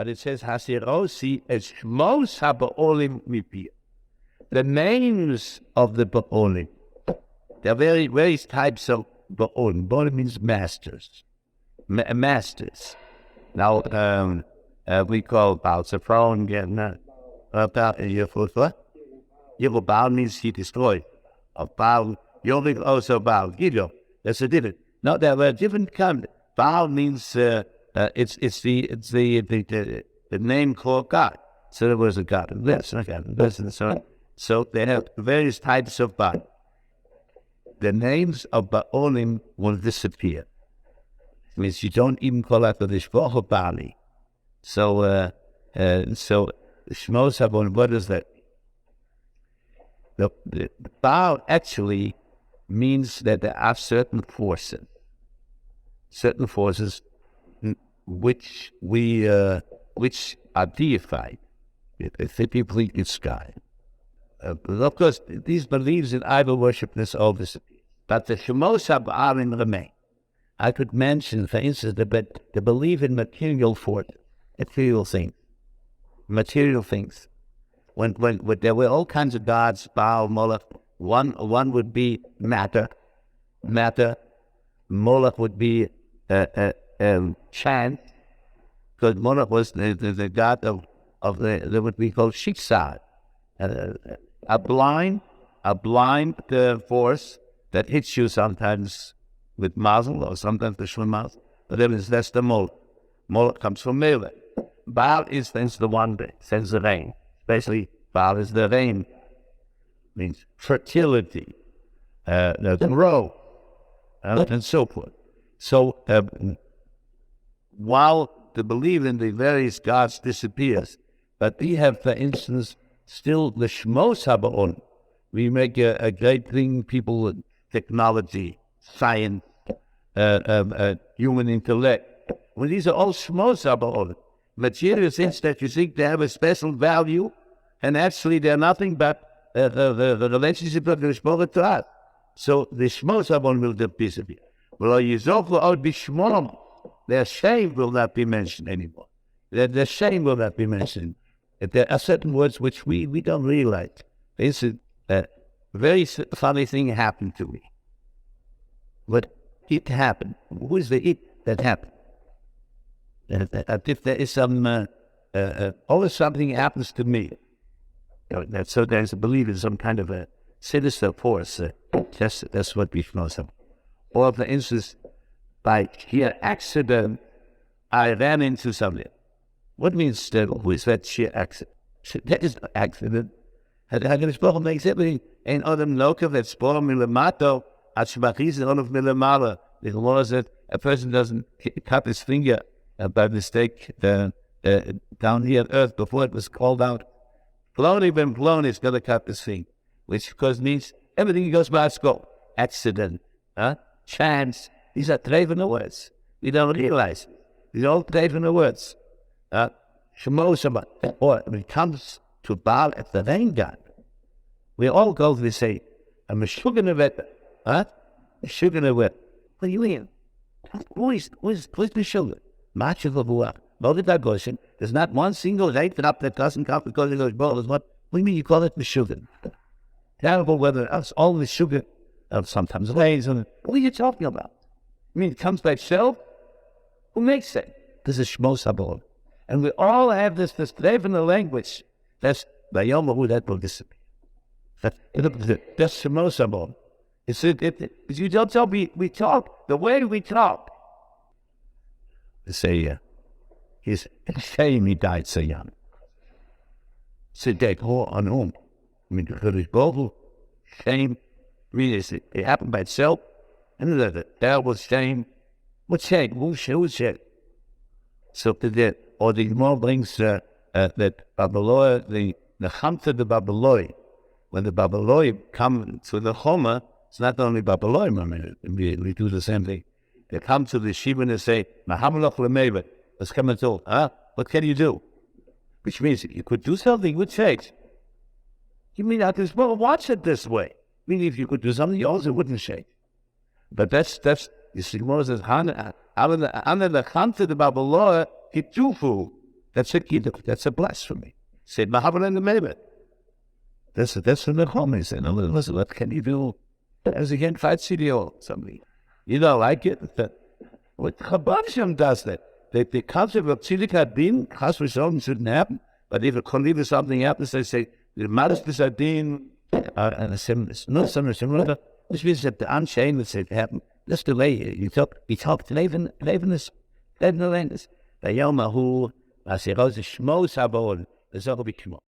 but it says Hasirosi es Shmos HaBa'olim Mipir. The names of the Ba'olim. There are various types of Ba'olim. Ba'olim means masters. Masters. Now, we call Baal Zephon, Baal means he destroyed. Of Baal, Yom also Baal, Gideon. That's a different. No, there were different kinds. Baal means it's the name called God. So there was a God of this, and a God of this, and so on. So they have various types of Baal. The names of Ba'olim will disappear. It means you don't even call out the Shvoch Bali. So Shmos HaBa'olim, what is that? The Baal actually means that there are certain forces which are deified. They complete the sky. Of course, these beliefs in idol worship this all disappear. But the Shmos HaBa'olim remain. I could mention, for instance, the belief in material forces, material things. When there were all kinds of gods, Baal, Moloch. One would be matter. Moloch would be chant, because Moloch was the god of what we call shiksar, a blind force that hits you sometimes with mazel or sometimes with shlemaz. But that's the Moloch. Moloch comes from Melech. Baal is the one that sends the rain. Basically, Baal is the rain. Means fertility, growth, and so forth. So while the belief in the various gods disappears, but we have, for instance, still the Shmos HaBa'olim. We make a great thing, people, technology, science, human intellect. Well, these are all Shmos HaBa'olim. Material things that you think they have a special value, and actually they're nothing but the relationship of the Shmos to us. So the Shmos HaBa'olim will disappear. Their shame will not be mentioned anymore. Their shame will not be mentioned. There are certain words which we don't realize. It's a very funny thing happened to me. But it happened. Who is the it that happened? If there is some, always something happens to me. So there's a belief in some kind of a sinister force. That's what we know. Or for instance, by sheer accident, I ran into something. What means that? Who is that sheer accident? That is no accident. HaGeshpochen makes everything. Ein Odom Lokav et Spor Milamato at Shmachis Odom Milamala. The law is that a person doesn't cut his finger by mistake down here on earth before it was called out. Plony ben Plony is going to cut his finger, which of course means everything goes by scope. Accident, chance. These are treivene words. We don't realize it. These are all treivene words. Shemosama. Or when it comes to Baal at the rain god, we all go to say, I'm a sugar vet. A sugar vet. What do you mean? Who is the sugar? Much of the Buah. There's not one single rate that doesn't come because it goes both. What do you mean you call it the sugar? Terrible weather. That's all the sugar. Sometimes rains. What are you talking about? I mean, it comes by itself? Who makes it? This is Shmos HaBa'olim. And we all have this treivene language. That's by Yom Hu that will disappear. That's Shmos HaBa'olim. You don't tell me, we talk the way we talk. They say, he's shame he died so young. So they go on home. I mean, the shame, really, it happened by itself. And there was shame. What shame? Who's shame? So the Gemara brings that Babylon, the Chamta de Babylon, when the Babylon come to the Choma, it's not only Babylon, I mean, we do the same thing. They come to the Shiva and they say, Mahamalach Lemeva, let's come and tell, what can you do? Which means you could do something with faith. You mean I could watch it this way? I mean, if you could do something, you also wouldn't shake. But that's you see, Moses says, under the Chamta de Babylon, Hitufu, That's a kiddush. That's a blasphemy. Said Mahavan and the Mebet. That's from the homies. And listen, what can you do? As again, fight CDO, somebody. You don't like it? What Chabad does that. The concept of Tzilik Adin, Chas v'Shalom, shouldn't happen. But if something happens, they say, the Maris Adin, and it's not something similar. This means that the unchained would say, happen. Let's delay it. You talk, Leven is, Leven is. The Yom Ahu, as he goes, the Shmo Sabon, the Zohar B'Kimo.